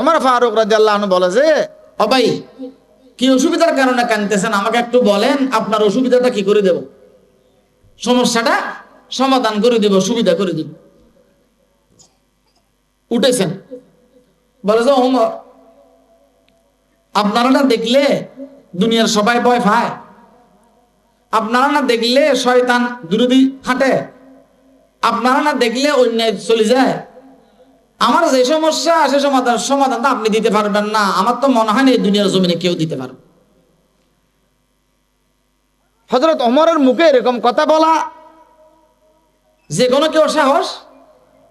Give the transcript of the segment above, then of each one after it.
ওমর ফারুক রাদিয়াল্লাহু আনহু বলে যে, ও ভাই, কি অসুবিধার কারণে কাঁদতেছেন, আমাকে একটু বলেন, আপনার অসুবিধাটা কি করে দেব, সমস্যাটা সমাধান করে দেব, সুবিধা করে দেব। উঠেছেন, বলে যে, ওমর, আপনারা না দেখলে দুনিয়ার সবাই ভয় পায়, আপনারা না দেখলে শয়তান বিরোধী হাঁটে, আপনারা না দেখলে অন্যায় চলে যায়, আমার যে সমস্যা সে সমাধানটা আপনি দিতে পারবেন না, আমার তো মনে হয় না এই দুনিয়ার জমিনে কেউ দিতে পারবে। হযরত ওমরের মুখে এরকম কথা বলা যে কোনো কেউ সাহস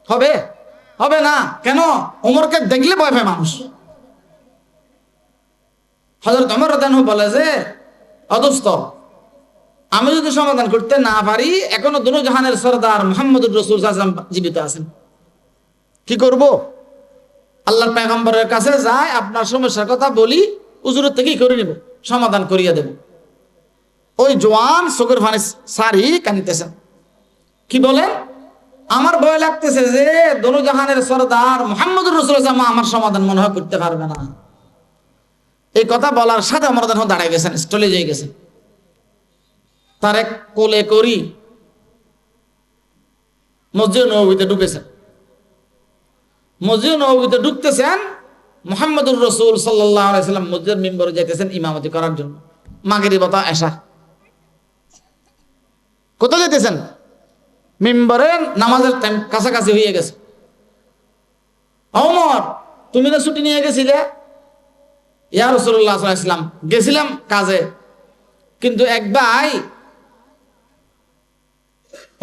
হবে? হবে না। কেন? ওমরকে দেখলে ভয় পায় মানুষ। হযরত ওমর রাদিয়াল্লাহু আনহু বলে যে, অদোস্ত, আমি যদি সমাধান করতে না পারি, এখনো দুনো জাহানের সরদার মুহাম্মদুর রাসূল সাল্লাল্লাহু আলাইহি ওয়াসাল্লাম জীবিত আছেন, কি করব? আল্লাহর পয়গম্বরের কাছে যায়, আপনার সমস্যার কথা বলি, হুজুরের থেকেই করে নিব, সমাধান করিয়ে দেব। ওই জওয়ান চোখের পানি সারি কাঁদিতেছেন, কি বলেন? আমার ভয় লাগতেছে যে দুনো জাহানের সরদার মুহাম্মদুর রাসূল সাল্লাল্লাহু আলাইহি ওয়াসাল্লাম আমার সমাধান মনে হয় করতে পারবে না। এই কথা বলার সাথে ওমর রাদিয়াল্লাহু আনহু দাঁড়ায় গেছেন, স্টলে যেয়ে গেছেন, তার এক কোলে করি মসজিদ নববীতে ঢুকেছেন। মসজিদ নববীতে ঢুকতেছেন, মুহাম্মদুর রাসূল সাল্লাল্লাহু আলাইহি ওয়াসাল্লাম মসজিদ মিম্বরে যাইতেছেন ইমামতি করার জন্য, মাগরিব বা এশা। কোথায় যাইতেছেন? মিম্বরে, নামাজের টাইম কাছাকাছি হয়ে গেছে। ওমর, তুমি না ছুটি নিয়ে গেছিলে? ইয়া রাসূলুল্লাহ সাল্লাল্লাহু আলাইহি ওয়াসাল্লাম, গেছিলাম কাজে, কিন্তু এক ভাই,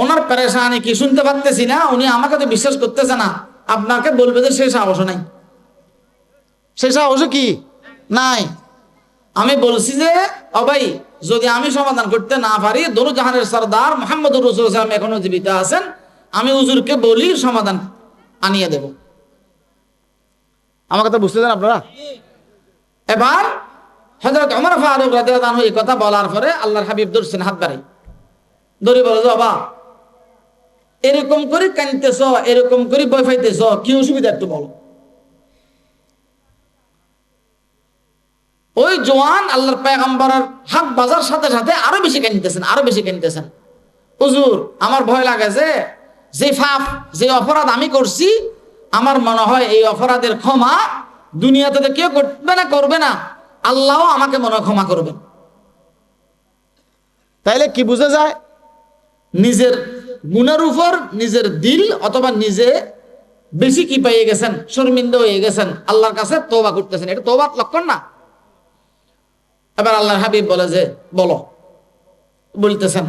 ওনার পেরেশানি কি শুনতে পারতেছি না, উনি আমাকে তো বিশ্বাস করতেছে না, আপনাকে বলবে যে সেই সাহস নাই, সেই সাহস কি নাই। আমি বলছি যে, ও ভাই, যদি আমি সমাধান করতে না পারি, দুনো জাহানের সরদার মুহাম্মদুর রাসূল সাল্লাল্লাহু আলাইহি ওয়াসাল্লাম এখনো জীবিত আছেন, আমি হুজুরকে বলি সমাধান আনিয়ে দেব। আমার কথা বুঝতে দেন আপনারা? এবার হযরত ওমর ফারুক রাদিয়াল্লাহু আনহু এই কথা বলার পরে আল্লাহর হাবিব ধরছেন হাত বাড়াই, ধরে বলে, বাবা, এরকম করে কাঁদতেছ, এরকম করে ভয় পাইতেছ, কি অসুবিধা একটু বলো। ওই জওয়ান আল্লাহর পয়গম্বরের হাত বাজার সাথে সাথে আরো বেশি কাঁদতেছেন, আরো বেশি কাঁদতেছেন। হুজুর, আমার ভয় লাগে যে পাপ, যে অপরাধ আমি করছি, আমার মনে হয় এই অপরাধের ক্ষমা দুনিয়াতে তো কেউ করবে না, আল্লাহ আমাকে মনে ক্ষমা করবেন। তাইলে কি বোঝা যায়? নিজের গুনার উপর নিজের দিল অথবা নিজে বেশি কি পেয়ে গেছেন, শর্মিন্দা হয়ে গেছেন, আল্লাহর কাছে তওবা করতেছেন, এটা তওবার লক্ষণ না? এবার আল্লাহর হাবিব বলে যে, বলো। বলতেছেন,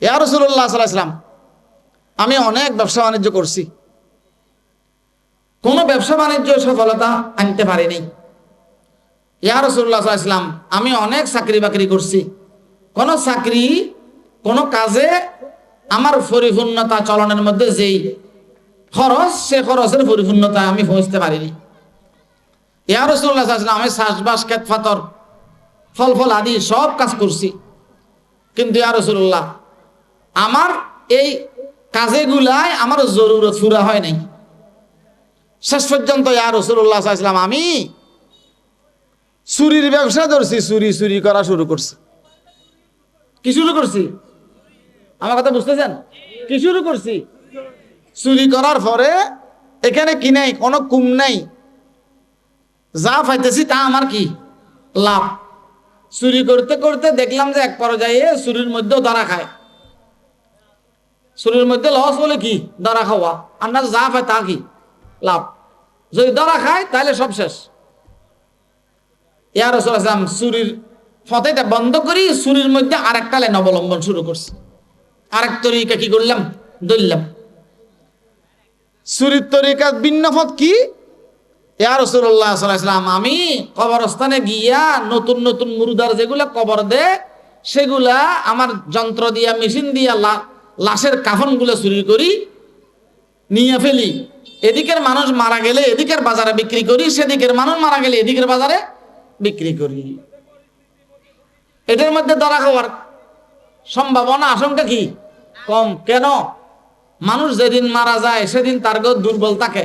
ইয়া রাসূলুল্লাহ সাল্লাল্লাহু আলাইহি ওয়াসাল্লাম, আমি অনেক ব্যবসা বাণিজ্য করছি, কোন ব্যবসা বাণিজ্য সফলতা আনতে পারিনি। ইয়া রাসূলুল্লাহ সাল্লাল্লাহু আলাইহি ওয়াসাল্লাম, আমি অনেক চাকরি বাকরি করছি, কোন চাকরি, কোন কাজে আমার পরিপূর্ণতা চলনের মধ্যে যেই খরচ, সে খরচের পরিপূর্ণতা আমি পৌঁছতে পারিনি। ইয়া রাসূলুল্লাহ সাল্লাল্লাহু আলাইহি ওয়াসাল্লাম, আমি চাষবাস, ক্ষেত ফাতর, ফল আদি সব কাজ করছি, কিন্তু ইয়া রাসূলুল্লাহ, আমার এই কাজেগুলাই আমার জরুরত পুরা হয় নাই। শেষ পর্যন্ত ইয়া রাসূলুল্লাহ সাল্লাল্লাহু আলাইহি ওয়াসাল্লাম, আমি চুরির ব্যবসা ধরছি, চুরি করা শুরু করছি। কি শুরু করছি? আমার কথা বুঝতেছেন? কি শুরু করছি? চুরি করার পরে এখানে কি নাই, কোনো কুম নাই, যা পাইতেছি তা আমার কি লাভ। চুরি করতে করতে দেখলাম যে এক পর্যায়ে চুরির মধ্যেও ধরা খায়। চুরির মধ্যে লস বলে কি? ধরা খাওয়া। আর না, যা পায় তা কি লাভ। যদি ধরা খায় তাহলে সব শেষ। ইয়া রাসূলুল্লাহ সাল্লাল্লাহু আলাইহি ওয়াসাল্লাম, চুরির ফতেটা বন্ধ করি, চুরির মধ্যে আরেকটা লাইন অবলম্বন শুরু করছে, আরেক তরিকা কি করলাম, ধরলাম। চুরির তরিকা ভিন্ন পথ কি? ইয়া রাসূলুল্লাহ সাল্লাল্লাহু আলাইহি ওয়াসাল্লাম, আমি কবরস্থানে গিয়া নতুন নতুন মুর্দার যেগুলা কবর দে, সেগুলা আমার যন্ত্র দিয়া, মেশিন দিয়া লাশের কাফনগুলো চুরি করি, নিয়ে ফেলি। এদিকের মানুষ মারা গেলে এদিকের বাজারে বিক্রি করি, সেদিকের মানুষ মারা গেলে এদিকের বাজারে বিক্রি করি। এটার মধ্যে ধরা খাওয়ার সম্ভাবনা, আশঙ্কা কি কম। কেন? মানুষ যেদিন মারা যায় সেদিন তার গো দুর্বল থাকে,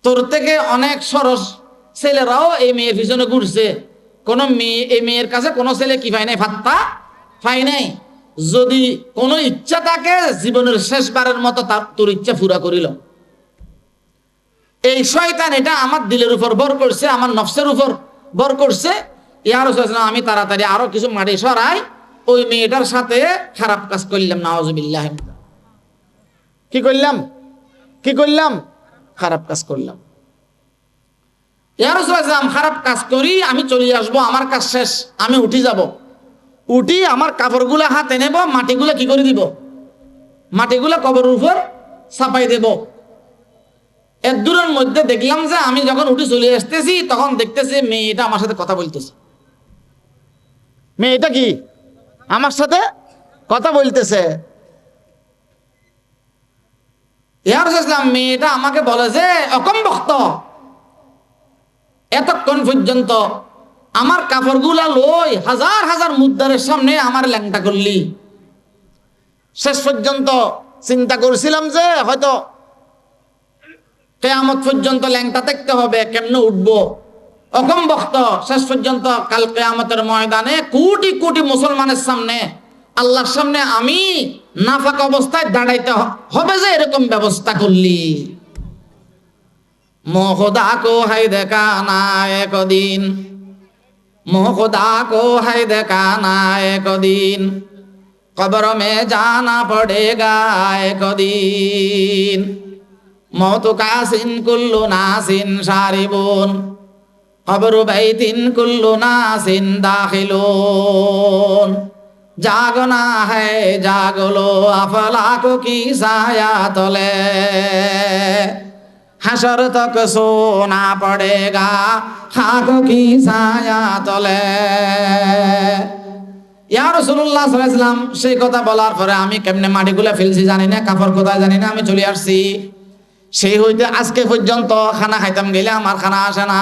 তোর থেকে অনেক সরস ছেলেরাও এই মেয়ের পিছনে ঘুরছে, কোনো মেয়ে এই মেয়ের কাছে কোনো ছেলে কি পায় নাই, ফাত্তা পায় নাই। যদি কোনো ইচ্ছা থাকে জীবনের শেষবারের মতো তোর ইচ্ছা পুরা করিল। এই শয়তান এটা আমার দিলের উপর বর করছে, আমার নফসের উপর বর করছে। ইয়া রাসূলুল্লাহ, আমি তাড়াতাড়ি আরো কিছু মাটি সরাই, ওই মেয়েটার সাথে খারাপ কাজ করলাম, নাউযুবিল্লাহ। কি করলাম? খারাপ কাজ করলাম। ইয়া রাসূলুল্লাহ, খারাপ কাজ করি, আমি চলে আসবো, আমার কাজ শেষ, আমি উঠি যাব। উঠি আমার কাপড়গুলা হাতে নেব, মাটিগুলা কি করে দিব? মাটিগুলা কবরের উপর চাপাই দেব। এর দূরের মধ্যে দেখলাম যে আমি যখন উঠে চলে আসতেছি, তখন দেখতেছি মেয়েটা আমার সাথে কথা বলতেছে। মেয়েটা কি আমার সাথে কথা বলতেছে। ইয়া রাসূলুল্লাহ, মেয়েটা আমাকে বলে যে, অকম বক্ত, এতক্ষণ পর্যন্ত আমার কাপড়গুলা লই হাজার হাজার মুদ্দারের সামনে আমার ল্যাংটা করলি। শেষ পর্যন্ত চিন্তা করছিলাম যে হয়তো কিয়ামত পর্যন্ত ল্যাংটা দেখতে হবে, কেমনে উঠবো। অকম বক্ত, শেষ পর্যন্ত কাল কিয়ামতের ময়দানে কোটি কোটি মুসলমানের সামনে, আল্লাহর সামনে আমি নাফাক অবস্থায় দাঁড়াইতে হবে যে এরকম ব্যবস্থা করলি। मोह खुदा को है देखाना एक दिन, मोह खुदा को है देखाना एक दिन, कब्र में जाना पड़ेगा एक दिन, मौत का सिन कुल्लु नासिन शारिबुन, कब्र बैतिन कुल्लु नासिन दाखिलुन, जागना है जाग लो अफलाकों की साया तले, हशर तक सोना पड़ेगा खाकों की साया तले। ইয়া রাসূলুল্লাহ সাল্লাল্লাহু আলাইহি ওয়াসাল্লাম সেই কথা বলার পরে আমি কেমনে মাটিগুলা ফেলছি জানি না, কাপড় কোথায় জানি না, আমি চলে আসছি। সেই হইতে আজকে পর্যন্ত খানা খাইতাম গেলে আমার খানা আসে না,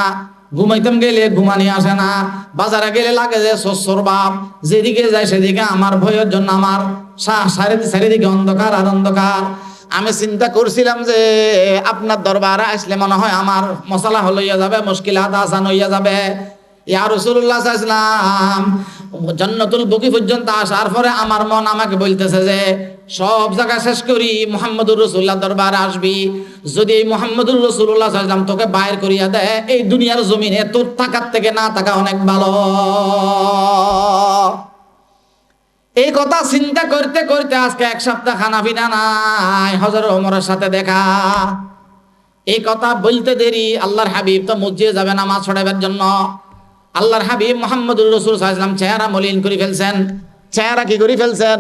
ঘুমাইতাম গেলে ঘুমানি আসে না, বাজারে গেলে লাগে যে সস্যর বাপ, যেদিকে যায় সেদিকে আমার ভয়ের জন্য আমার চারিদিকে অন্ধকার আর অন্ধকার। আমি চিন্তা করছিলাম যে আপনার দরবারে আসলে মনে হয় আমার মশলা হইয়া যাবে, মুশকিলাত আসান হইয়া যাবে। ইয়া রাসূলুল্লাহ সাল্লাল্লাহু আলাইহি ওয়াসাল্লাম জান্নাতুল বকি পর্যন্ত আসার পরে আমার মন আমাকে বলতেছে যে সব জায়গা শেষ করি মুহাম্মদুর রাসূলুল্লাহ দরবারে আসবি। যদি এই মুহাম্মদুর রাসূলুল্লাহ সাল্লাল্লাহু আলাইহি ওয়াসাল্লাম তোকে বাইর করিয়া দেয় এই দুনিয়ার জমিনে, তোর থাকার থেকে না থাকা অনেক ভালো। এই কথা চিন্তা করতে করতে আজকে এক সপ্তাহ খানা পিনা নাই, হযরত ওমরের সাথে দেখা। এই কথা বলতে দেরি আল্লাহর হাবিব তো মসজিদে যাবে নামাজ পড়াবার জন্য। আল্লাহর হাবিব মুহাম্মদুর রাসূল সাল্লাল্লাহু আলাইহি ওয়াসাল্লাম চেহারা মলিন করে ফেলছেন। চেহারা কি করে ফেলছেন?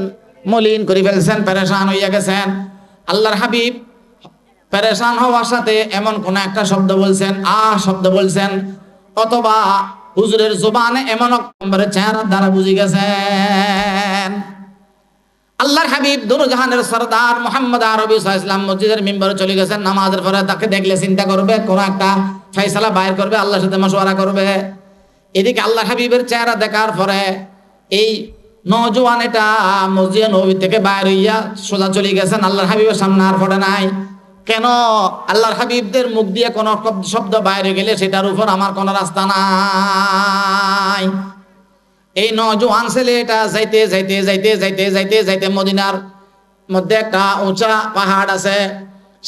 মলিন করে ফেলছেন, পেরেশান হইয়া গেছেন। আল্লাহর হাবিব পেরেশান হওয়ার সাথে এমন কোন একটা শব্দ বলছেন, শব্দ বলছেন, অথবা হুজুরের জবানে এমন নম্বরে চেহারা দ্বারা বুঝে গেছেন। আল্লাহর হাবিব দুরু জাহানের সরদার মুহাম্মদ আরবি সাল্লাল্লাহু আলাইহি ওয়াসাল্লাম মসজিদের মিম্বরে চলে গেছেন। নামাজের পরে তাকে দেখলে চিন্তা করবে, কোন একটা ফয়সালা বাইর করবে, আল্লাহর সাথে মাশওয়ারা করবে। এদিকে আল্লাহর হাবিবের চেহারা দেখার পরে এই নওজোয়ান এটা মসজিদ নববী থেকে বাইর হইয়া সোজা চলে গেছেন। আল্লাহর হাবিবের সামনে আর পড়ে নাই। কেন? আল্লাহর হাবিবদের মুখ দিয়ে কোনো শব্দ বাইরে গেলে সেটার উপর আমার কোনো রাস্তা নাই। এই নওজোয়ান ছেলে এটা যাইতে যাইতে যাইতে যাইতে যাইতে যাইতে মদিনার মধ্যে একটা উঁচা পাহাড় আছে,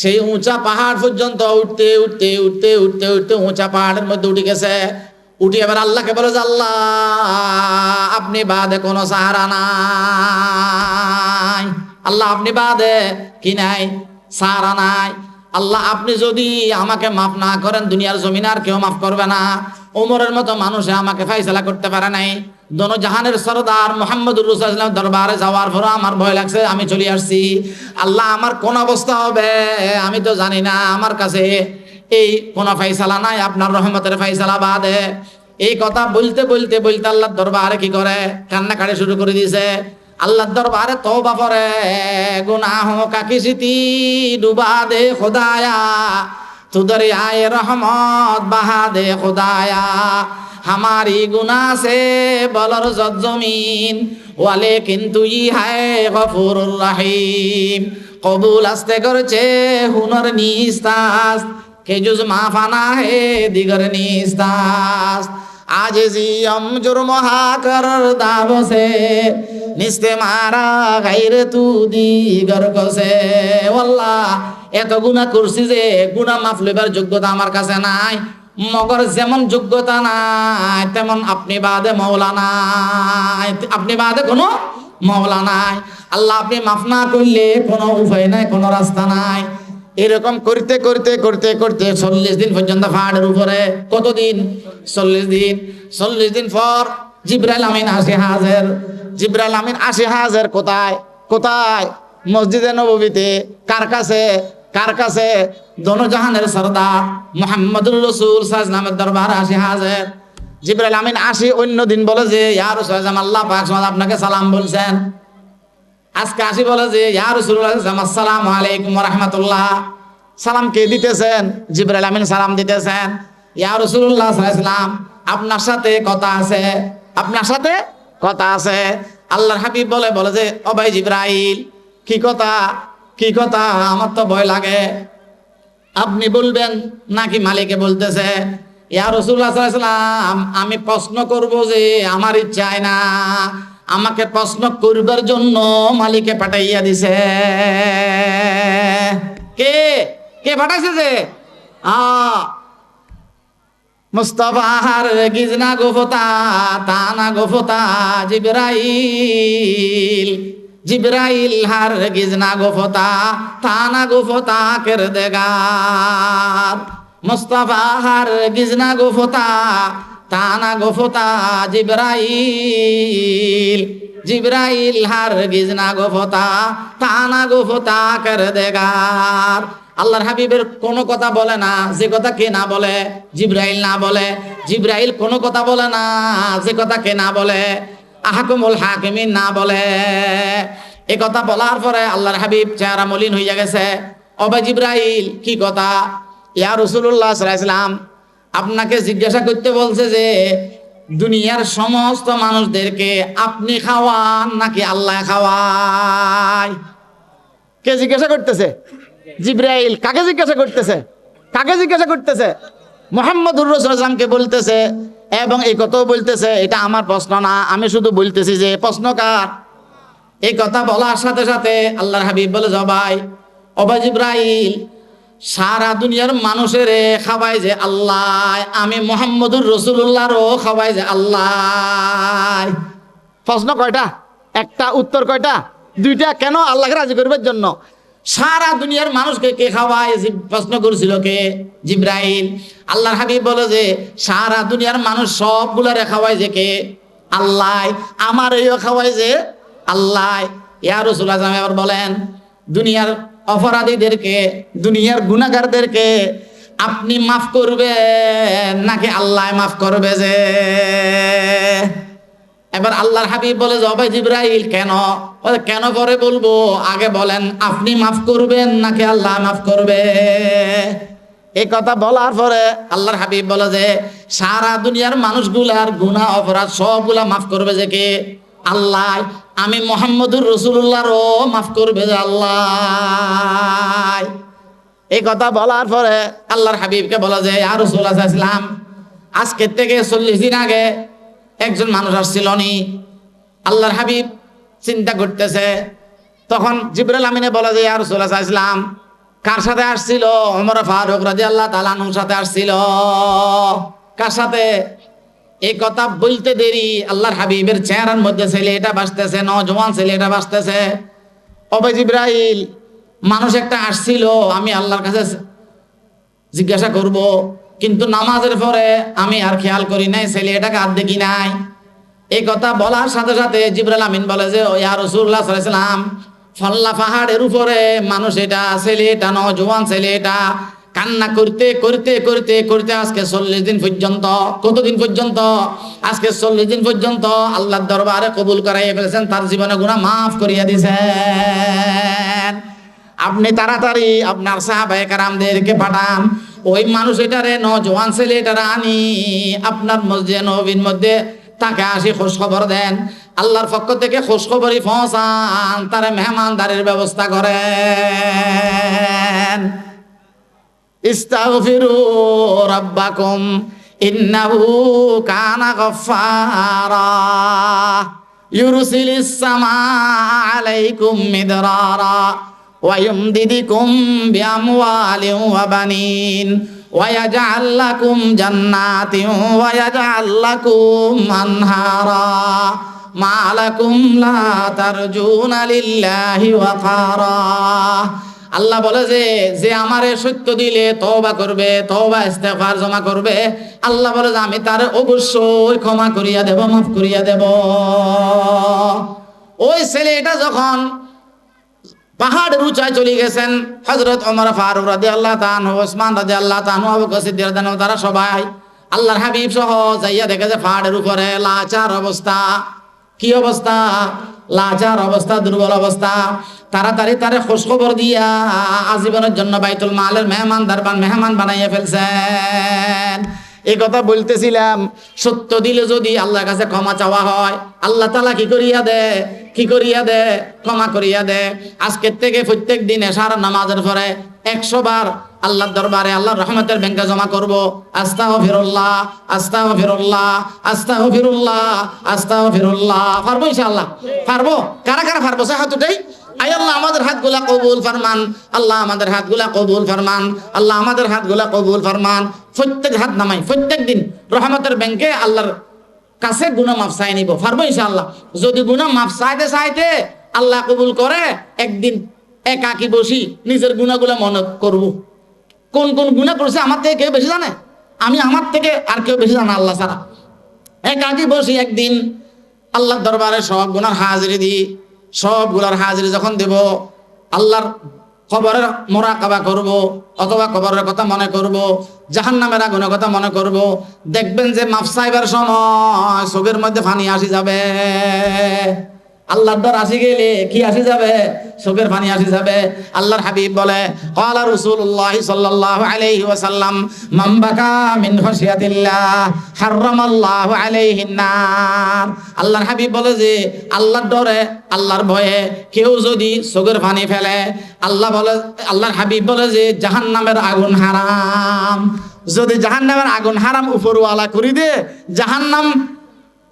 সেই উঁচা পাহাড় পর্যন্ত উঠতে উঠতে উঠতে উঠতে উঠতে উঁচা পাহাড়ের মধ্যে উঠে গেছে। উঠে এবার আল্লাহকে বলে যে আল্লাহ আপনি বাদে কোনো সাহারা নাই, আল্লাহ আপনি বাদে কি নাই, সাহারা নাই। আল্লাহ আপনি যদি আমাকে মাফ না করেন দুনিয়ার জমিনে আর কেউ মাফ করবে না। ওমরের মতো মানুষে আমাকে ফাইসালা করতে পারে নাই। দোনো জাহানের সরদার মুহাম্মদুর রাসূলুল্লাহ সাল্লাল্লাহু আলাইহি ওয়াসাল্লাম দরবারে যাওয়ার পর আমার ভয় লাগছে, আমি চলে আসছি। আল্লাহ আমার কোন অবস্থা হবে আমি তো জানি না, আমার কাছে এই কোন ফাইসালা নাই, আপনার রহমতের ফাইসালা বাদে। এই কথা বলতে বলতে বলতে আল্লাহর দরবারে কি করে কান্নাকাটি শুরু করে দিয়েছে। আল্লাহর দরবারে তওবা করে, গুনাহোं का किसी डुबा दे खुदाया, तू दरियाए रहमत बहा दे खुदाया, हमारी गुनाह से बलरज़त ज़मीन वलेकिन तू ही है गफूरुर रहीम। কবুল আস্তে করছে হুনর নিস্তাস, के जुज माफाना है दिगर निस्तास आज जियम जुर्म हा कर दाव से निस्ते मारा गैर तू दिगर को से वल्लाह এত গুনাহ করছি যে গুনাহ মাফ লইবার যোগ্যতা আমার কাছে নাই মগর যেমন যোগ্যতা নাই তেমন আপনি বাদে মাওলা নাই আপনি বাদে কোনো মাওলা নাই আল্লাহ আপনি মাফ না করলে কোনো উপায় নাই কোনো রাস্তা নাই এরকম করতে করতে করতে করতে 40 দিন পর্যন্ত পাহাড়ের উপরে কতদিন 40 দিন পর জিবরাইল আমিন আসে হাজির জিবরাইল আমিন আসে হাজির কোথায় কোথায় মসজিদে নববীতে কার কাছে দোনো জাহানের সরদার মুহাম্মদুর রাসূল সাল্লাল্লাহু আলাইহি ওয়াসাল্লামের দরবারে আসে হাজির জিবরাইল আমিন আসি অন্য দিন বলে যে ইয়া রাসূলুল্লাহ আল্লাহ পাক আপনাকে সালাম বলছেন আজকে আসি বলে যে ইয়া রাসূলুল্লাহ আসসালামু আলাইকুম ওয়া রাহমাতুল্লাহ সালাম কে দিতেছেন জিবরাইল আমিন সালাম দিতেছেন ইয়া রাসূলুল্লাহ সাল্লাল্লাহু আলাইহি ওয়াসাল্লাম আপনার সাথে কথা আছে আল্লাহর হাবিব বলে যে ও ভাই জিবরাইল কি কথা আমার তো ভয় লাগে আপনি বলবেন নাকি মালিকে বলতেছে ইয়া রাসূলুল্লাহ সাল্লাল্লাহু আলাইহি ওয়াসাল্লাম আমি প্রশ্ন করব যে আমার ইচ্ছায় না আমাকে প্রশ্ন করবার জন্য মালিকে পাঠাইয়া দিছে কে পাঠাইছে যে মুস্তাফার গিজনা গোফতা তানা গোফতা জিবরাইল হার গিজনা গোফতা তানা গোফতা কের দেগার মুস্তাফা হার গিজনা গোফতা তানা গোফতা জিবরাইল হার গিজনা গোফতা তানা গোফতা কের দেগার আল্লাহর হাবিবের কোনো কথা বলে না যে কথা কে না বলে জিবরাইল না বলে জিবরাইল কোনো কথা বলে না যে কথা কে না বলে আহকুমুল হাকিমিন না বলে এই কথা বলার পরে আল্লাহর হাবিব চেহারা মলিন হইয়া গেছে ও ভাই জিবরাইল কি কথা ইয়া রাসূলুল্লাহ সাল্লাল্লাহু আলাইহি ওয়াসাল্লাম আপনাকে জিজ্ঞাসা করতে বলছে যে দুনিয়ার সমস্ত মানুষদেরকে আপনি খাওয়ান নাকি আল্লাহ খাওয়ায় কে জিজ্ঞাসা করতেছে জিবরাইল কাকে জিজ্ঞাসা করতেছে মুহাম্মদুর রাসূলুল্লাহকে বলতেছে এবং এই কথাও বলতেছে এটা আমার প্রশ্ন না আমি শুধু বলতেছি যে প্রশ্ন কার এই কথা বলার সাথে সাথে আল্লাহর হাবিব বলে জবাই ও ভাই জিবরাইল সারা দুনিয়ার মানুষের খাওয়াই যে আল্লাহ আমি মুহাম্মদুর রাসূলুল্লাহরও খাওয়াই যে আল্লাহ প্রশ্ন কয়টা একটা উত্তর কয়টা দুইটা কেন আল্লাহকে রাজি করবার জন্য সারা দুনিয়ার মানুষকে কে খাওয়ায় প্রশ্ন করেছিল কে জিবরাইল আল্লাহর হাবিব বলে যে সারা দুনিয়ার মানুষ সবগুলারে খাওয়ায় যে কে আল্লাহ আমার এইও খাওয়ায় যে আল্লাহ ইয়া রাসূলুল্লাহ আবার বলেন দুনিয়ার অপরাধীদেরকে দুনিয়ার গুনাহগারদেরকে আপনি মাফ করবেন নাকি আল্লাহ মাফ করবে যে এবার আল্লাহর হাবিব বলে যে ভাই জিবরাইল কেন পরে বলবো আগে বলেন আপনি মাফ করবেন নাকি আল্লাহ মাফ করবে এই কথা বলার পরে আল্লাহর হাবিব বলে যে সারা দুনিয়ার মানুষগুলার গুনাহ অপরাধ সবগুলা মাফ করবে যে কে আল্লাহ আমি মুহাম্মদুর রাসূলুল্লাহরও মাফ করবে যে আল্লাহ এই কথা বলার পরে আল্লাহর হাবিবকে বলা যে ইয়া রাসূলুল্লাহ সাল্লাল্লাহু আলাইহি ওয়াসাল্লাম আজকে থেকে 40 দিন আগে একজন মানুষ আসছিল নি আল্লাহর হাবিব চিন্তা করতেছে তখন জিবরাইল আমিনে বলা যে ইয়া রাসূলুল্লাহ সাল্লাল্লাহু আলাইহি ওয়াসাল্লাম কার সাথে আসছিল ওমর ফারুক রাদিয়াল্লাহু তাআলা আনহুর সাথে আসছিল কার সাথে এই কথা বলতে দেরি আল্লাহর হাবিবের চেহারার মধ্যে ছেলেটা বাসতেছে নওজোয়ান ছেলেটা বাসতেছে ও ভাই জিবরাইল মানুষ একটা আসছিল আমি আল্লাহর কাছে জিজ্ঞাসা করব কিন্তু নামাজের পরে আমি আর খেয়াল করি নাই ছেলেটাকে আর দেখি নাই এই কথা বলার সাথে সাথে জিবরাইল আমিন বলে যে ইয়া রাসূলুল্লাহ সাল্লাল্লাহু আলাইহি ওয়াসাল্লাম ফল্লা পাহাড়ের উপরে মানুষ এটা ছেলেটা নওজোয়ান ছেলেটা কান্না করতে করতে করতে করতে আজকে 40 দিন পর্যন্ত কতদিন পর্যন্ত আজকে 40 দিন পর্যন্ত আল্লাহর দরবারে কবুল করাইয়া ফেলেছেন তার জীবনে গুনাহ মাফ করিয়া দিয়েছেন আপনি তাড়াতাড়ি আপনার সাহাবায়ে কেরামদেরকে পাঠান ওই মানুষ এটারে নওজোয়ান ছেলে এটারে আনি আপনার মসজিদে নববীর মধ্যে তাকে আসি খোঁজ খবর দেন আল্লাহর পক্ষ থেকে খোঁজ খবরই পৌঁছান তারে মেহমানদারির ব্যবস্থা করেন ইস্তাগফিরু রাব্বাকুম ইন্নাহু কানা গফফারা ইউরসিলিস সামাআ আলাইকুম মিদরারা ওয়া ইউমদিদুকুম বিআমওয়ালিন ওয়া বানিন ওয়া ইয়াজআল লাকুম জান্নাতিন ওয়া ইয়াজআল লাকুম আনহারা মা লাকুম লা তারজুনা লিল্লাহি ওয়াকারা। আল্লাহ বলে যে আমারে সত্য দিলে তওবা করবে, তওবা ইস্তেগফার জমা করবে, আল্লাহ বলে যে আমি তার অবশ্যই ক্ষমা করিয়া দেব, মাফ করিয়া দেব। ওই ছেলেটা যখন পাহাড়ের উঁচায় চলে গেছেন, হযরত ওমর ফারুক রাদিয়াল্লাহু তাআলা আনহু, ওসমান রাদিয়াল্লাহু তাআলা আনহু, আবু বকর সিদ্দিক রাদিয়াল্লাহু তাআলা সবাই আল্লাহর হাবিব সহ যাইয়া দেখে যে পাহাড়ের উপরে লাচার অবস্থা। কি অবস্থা? লাচার অবস্থা, দুর্বল অবস্থা। তাড়াতাড়ি তারে খোঁজ খবর দিয়া আজীবনের জন্য বাইতুল মালের মেহমান বানাইয়া ফেলছেন। এই কথা বলতেছিলাম, সত্য দিলে যদি আল্লাহর কাছে ক্ষমা চাওয়া হয়, আল্লাহ তাআলা কি করিয়া দে? ক্ষমা করিয়া দে। আজকের থেকে প্রত্যেক দিন এশার নামাজের পরে 100 বার আল্লাহর দরবারে আল্লাহর রহমতের ব্যাংকে জমা করব, আস্তাগফিরুল্লাহ আস্তাগফিরুল্লাহ আস্তাগফিরুল্লাহ আস্তাগফিরুল্লাহ। পারবো ইনশাআল্লাহ? পারবো? কারা কারা পারবো? সে হাত উঠাই। আয় আল্লাহ আমাদের হাতগুলা কবুল ফরমান, আল্লাহ আমাদের হাতগুলা কবুল ফরমান, আল্লাহ আমাদের হাতগুলা কবুল ফরমান। প্রত্যেক হাত নামাই, প্রত্যেক দিন রহমতের ব্যাংকে আল্লাহর কাছে গুনাহ মাফ চাই নিব। পারবো ইনশাআল্লাহ? যদি গুনাহ মাফ চাইতে আল্লাহ কবুল করে, একদিন একাকি বসি নিজের গুনাহগুলো মনে করব। কোন কোন গুনাহ করছে আমার থেকে কেউ বেশি জানে? আমি আমার থেকে আর কেউ বেশি জানে আল্লাহ ছাড়া। একাকি বসি একদিন আল্লাহর দরবারে সব গুনার হাজিরি দিই। সবগুলার হাজিরি যখন দেব, আল্লাহর কবরের মোরাকাবা করব, অথবা কবরের কথা মনে করব, জাহান্নামের আগুনের কথা মনে করব। দেখবেন যে মাফ চাইবার সময় চোখের মধ্যে পানি আসি যাবে। আল্লাহর ডর আসি গেলে কি আসি যাবে? চোখের পানি আসি যাবে। আল্লাহর হাবিব বলে, ক্বালা রাসূলুল্লাহ সাল্লাল্লাহু আলাইহি ওয়াসাল্লাম, মান বাকা মিন খাশিয়াতিল্লাহ হারামাল্লাহু আলাইহিন নার। আল্লাহর হাবিব বলে যে আল্লাহর ডরে, আল্লাহর ভয়ে কেউ যদি চোখের পানি ফেলে, আল্লাহর হাবিব বলে যে জাহান্নামের আগুন হারাম। যদি জাহান্নামের আগুন হারাম উপরওয়ালা করে দে, জাহান্নাম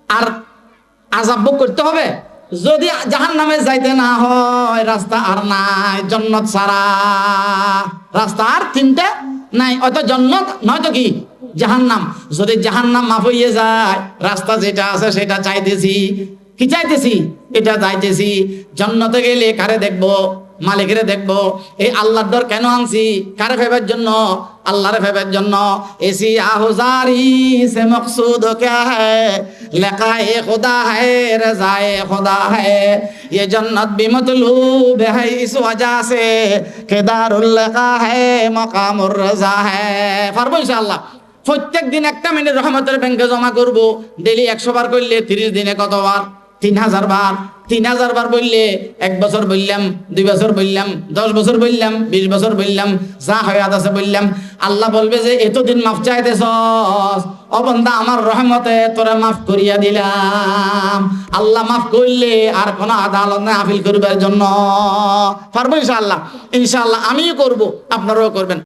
আর আযাব ভোগ করতে হবে। যদি জাহান্নামে যাইতে না হয়, রাস্তা আর নাই, জান্নাত ছাড়া রাস্তা আর তিনটা নাই, হয়তো জান্নাত নয়তো কি জাহান্নাম। যদি জাহান্নাম মাফ হইয়ে যায়, রাস্তা যেটা আছে সেটা চাইতেছি। কি চাইতেছি? এটা চাইতেছি। জান্নাতে গেলে কারে দেখবো? মালিকেরে দেখবো। এই আল্লাহর ডর কেন আনছি? কারে ফেবার জন্য? আল্লাহরে ফেবার জন্য। এসি আহুজারি সে মকসুদ ক্যা হ্যায়, লিকায়ে খুদা হ্যায়, রজায়ে খুদা হ্যায়। ये जन्नत भी मतलूब है इस वजह से कि दारुल लिका है मकामुर रजा है। পারবো ইনশাআল্লাহ? প্রত্যেক দিন একটা মিনিট রহমতের ব্যাংকে জমা করব। ডেইলি 100 বার করলে 30 দিনে কতবার? 3000 বার। 3000 বার বললে 1 বছর বললাম, 2 বছর বললাম, 10 বছর বললাম, 20 বছর বললাম, যা হয়াত আছে বললাম। আল্লাহ বলবে যে এতদিন মাফ চাইতেছস, ও বান্দা আমার রহমতে তোরে মাফ করিয়া দিলাম। আল্লাহ মাফ করলে আর কোন আদালত না আপিল করবার জন্য। পারবো ইনশাআল্লাহ? ইনশাআল্লাহ আমিও করব, আপনারাও করবেন।